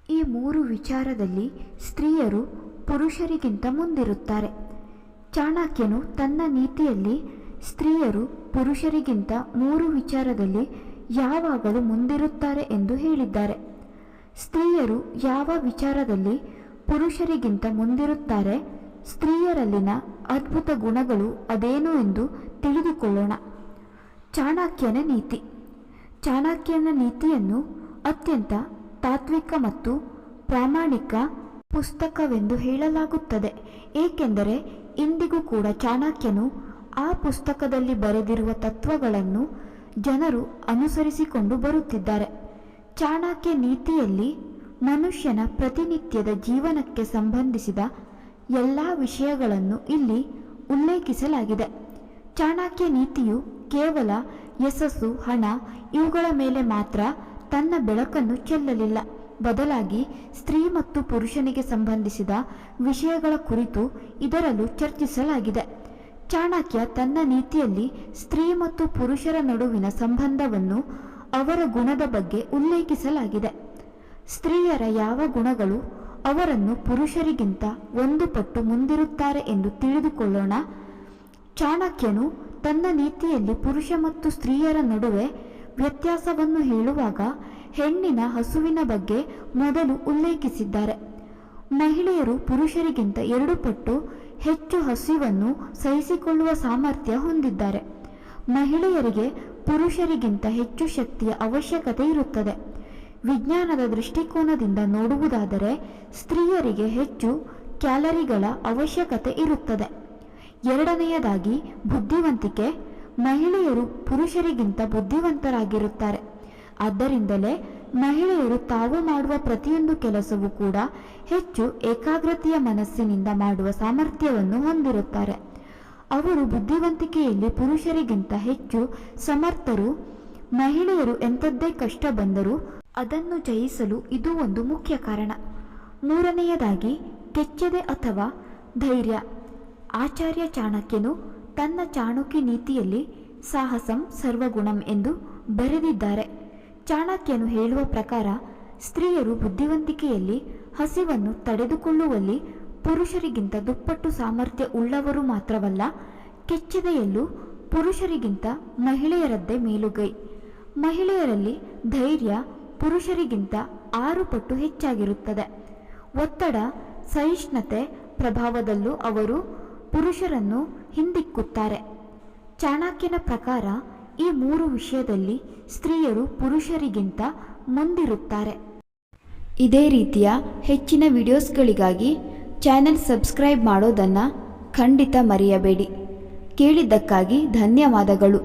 ಈ ಮೂರು ವಿಚಾರದಲ್ಲಿ ಸ್ತ್ರೀಯರು ಪುರುಷರಿಗಿಂತ ಮುಂದಿರುತ್ತಾರೆ. ಚಾಣಕ್ಯನು ತನ್ನ ನೀತಿಯಲ್ಲಿ ಸ್ತ್ರೀಯರು ಪುರುಷರಿಗಿಂತ ಮೂರು ವಿಚಾರದಲ್ಲಿ ಯಾವಾಗಲೂ ಮುಂದಿರುತ್ತಾರೆ ಎಂದು ಹೇಳಿದ್ದಾರೆ. ಸ್ತ್ರೀಯರು ಯಾವ ವಿಚಾರದಲ್ಲಿ ಪುರುಷರಿಗಿಂತ ಮುಂದಿರುತ್ತಾರೆ, ಸ್ತ್ರೀಯರಲ್ಲಿನ ಅದ್ಭುತ ಗುಣಗಳು ಅದೇನು ಎಂದು ತಿಳಿದುಕೊಳ್ಳೋಣ. ಚಾಣಕ್ಯನ ನೀತಿ. ಚಾಣಕ್ಯನ ನೀತಿಯನ್ನು ಅತ್ಯಂತ ತಾತ್ವಿಕ ಮತ್ತು ಪ್ರಾಮಾಣಿಕ ಪುಸ್ತಕವೆಂದು ಹೇಳಲಾಗುತ್ತದೆ, ಏಕೆಂದರೆ ಇಂದಿಗೂ ಕೂಡ ಚಾಣಕ್ಯನು ಆ ಪುಸ್ತಕದಲ್ಲಿ ಬರೆದಿರುವ ತತ್ವಗಳನ್ನು ಜನರು ಅನುಸರಿಸಿಕೊಂಡು ಬರುತ್ತಿದ್ದಾರೆ. ಚಾಣಕ್ಯ ನೀತಿಯಲ್ಲಿ ಮನುಷ್ಯನ ಪ್ರತಿನಿತ್ಯದ ಜೀವನಕ್ಕೆ ಸಂಬಂಧಿಸಿದ ಎಲ್ಲ ವಿಷಯಗಳನ್ನು ಇಲ್ಲಿ ಉಲ್ಲೇಖಿಸಲಾಗಿದೆ. ಚಾಣಕ್ಯ ನೀತಿಯು ಕೇವಲ ಯಶಸ್ಸು, ಹಣ ಇವುಗಳ ಮೇಲೆ ಮಾತ್ರ ತನ್ನ ಬೆಳಕನ್ನು ಚೆಲ್ಲಲಿಲ್ಲ, ಬದಲಾಗಿ ಸ್ತ್ರೀ ಮತ್ತು ಪುರುಷನಿಗೆ ಸಂಬಂಧಿಸಿದ ವಿಷಯಗಳ ಕುರಿತು ಇದರಲ್ಲೂ ಚರ್ಚಿಸಲಾಗಿದೆ. ಚಾಣಕ್ಯ ತನ್ನ ನೀತಿಯಲ್ಲಿ ಸ್ತ್ರೀ ಮತ್ತು ಪುರುಷರ ನಡುವಿನ ಸಂಬಂಧವನ್ನು ಅವರ ಗುಣದ ಬಗ್ಗೆ ಉಲ್ಲೇಖಿಸಲಾಗಿದೆ. ಸ್ತ್ರೀಯರ ಯಾವ ಗುಣಗಳು ಅವರನ್ನು ಪುರುಷರಿಗಿಂತ 1 ಪಟ್ಟು ಮುಂದಿರುತ್ತಾರೆ ಎಂದು ತಿಳಿದುಕೊಳ್ಳೋಣ. ಚಾಣಕ್ಯನು ತನ್ನ ನೀತಿಯಲ್ಲಿ ಪುರುಷ ಮತ್ತು ಸ್ತ್ರೀಯರ ನಡುವೆ ವ್ಯತ್ಯಾಸವನ್ನು ಹೇಳುವಾಗ ಹೆಣ್ಣಿನ ಹಸುವಿನ ಬಗ್ಗೆ ಮೊದಲು ಉಲ್ಲೇಖಿಸಿದ್ದಾರೆ. ಮಹಿಳೆಯರು ಪುರುಷರಿಗಿಂತ 2 ಪಟ್ಟು ಹೆಚ್ಚು ಹಸಿವನ್ನು ಸಹಿಸಿಕೊಳ್ಳುವ ಸಾಮರ್ಥ್ಯ ಹೊಂದಿದ್ದಾರೆ. ಮಹಿಳೆಯರಿಗೆ ಪುರುಷರಿಗಿಂತ ಹೆಚ್ಚು ಶಕ್ತಿಯ ಅವಶ್ಯಕತೆ ಇರುತ್ತದೆ. ವಿಜ್ಞಾನದ ದೃಷ್ಟಿಕೋನದಿಂದ ನೋಡುವುದಾದರೆ ಸ್ತ್ರೀಯರಿಗೆ ಹೆಚ್ಚು ಕ್ಯಾಲರಿಗಳ ಅವಶ್ಯಕತೆ ಇರುತ್ತದೆ. ಎರಡನೆಯದಾಗಿ ಬುದ್ಧಿವಂತಿಕೆ. ಮಹಿಳೆಯರು ಪುರುಷರಿಗಿಂತ ಬುದ್ಧಿವಂತರಾಗಿರುತ್ತಾರೆ. ಆದ್ದರಿಂದಲೇ ಮಹಿಳೆಯರು ತಾವು ಮಾಡುವ ಪ್ರತಿಯೊಂದು ಕೆಲಸವೂ ಕೂಡ ಹೆಚ್ಚು ಏಕಾಗ್ರತೆಯ ಮನಸ್ಸಿನಿಂದ ಮಾಡುವ ಸಾಮರ್ಥ್ಯವನ್ನು ಹೊಂದಿರುತ್ತಾರೆ. ಅವರು ಬುದ್ಧಿವಂತಿಕೆಯಲ್ಲಿ ಪುರುಷರಿಗಿಂತ ಹೆಚ್ಚು ಸಮರ್ಥರು. ಮಹಿಳೆಯರು ಎಂಥದ್ದೇ ಕಷ್ಟ ಬಂದರೂ ಅದನ್ನು ಜಯಿಸಲು ಇದು ಒಂದು ಮುಖ್ಯ ಕಾರಣ. ಮೂರನೆಯದಾಗಿ ಕೆಚ್ಚೆದೆ ಅಥವಾ ಧೈರ್ಯ. ಆಚಾರ್ಯ ಚಾಣಕ್ಯನು ತನ್ನ ಚಾಣಕ್ಯ ನೀತಿಯಲ್ಲಿ ಸಾಹಸಂ ಸರ್ವಗುಣಂ ಎಂದು ಬರೆದಿದ್ದಾರೆ. ಚಾಣಕ್ಯನು ಹೇಳುವ ಪ್ರಕಾರ ಸ್ತ್ರೀಯರು ಬುದ್ಧಿವಂತಿಕೆಯಲ್ಲಿ ಹಸಿವನ್ನು ತಡೆದುಕೊಳ್ಳುವಲ್ಲಿ ಪುರುಷರಿಗಿಂತ 2 ಪಟ್ಟು ಸಾಮರ್ಥ್ಯ ಉಳ್ಳವರು ಮಾತ್ರವಲ್ಲ, ಕೆಚ್ಚೆದೆಯಲ್ಲೂ ಪುರುಷರಿಗಿಂತ ಮಹಿಳೆಯರದ್ದೇ ಮೇಲುಗೈ. ಮಹಿಳೆಯರಲ್ಲಿ ಧೈರ್ಯ ಪುರುಷರಿಗಿಂತ 6 ಪಟ್ಟು ಹೆಚ್ಚಾಗಿರುತ್ತದೆ. ಒತ್ತಡ ಸಹಿಷ್ಣುತೆ ಪ್ರಭಾವದಲ್ಲೂ ಅವರು ಪುರುಷರನ್ನು ಹಿಂದಿಕ್ಕುತ್ತಾರೆ. ಚಾಣಕ್ಯನ ಪ್ರಕಾರ ಈ 3 ವಿಷಯದಲ್ಲಿ ಸ್ತ್ರೀಯರು ಪುರುಷರಿಗಿಂತ ಮುಂದಿರುತ್ತಾರೆ. ಇದೇ ರೀತಿಯ ಹೆಚ್ಚಿನ ವಿಡಿಯೋಸ್ಗಳಿಗಾಗಿ ಚಾನೆಲ್ ಸಬ್ಸ್ಕ್ರೈಬ್ ಮಾಡೋದನ್ನು ಖಂಡಿತ ಮರೆಯಬೇಡಿ. ಕೇಳಿದ್ದಕ್ಕಾಗಿ ಧನ್ಯವಾದಗಳು.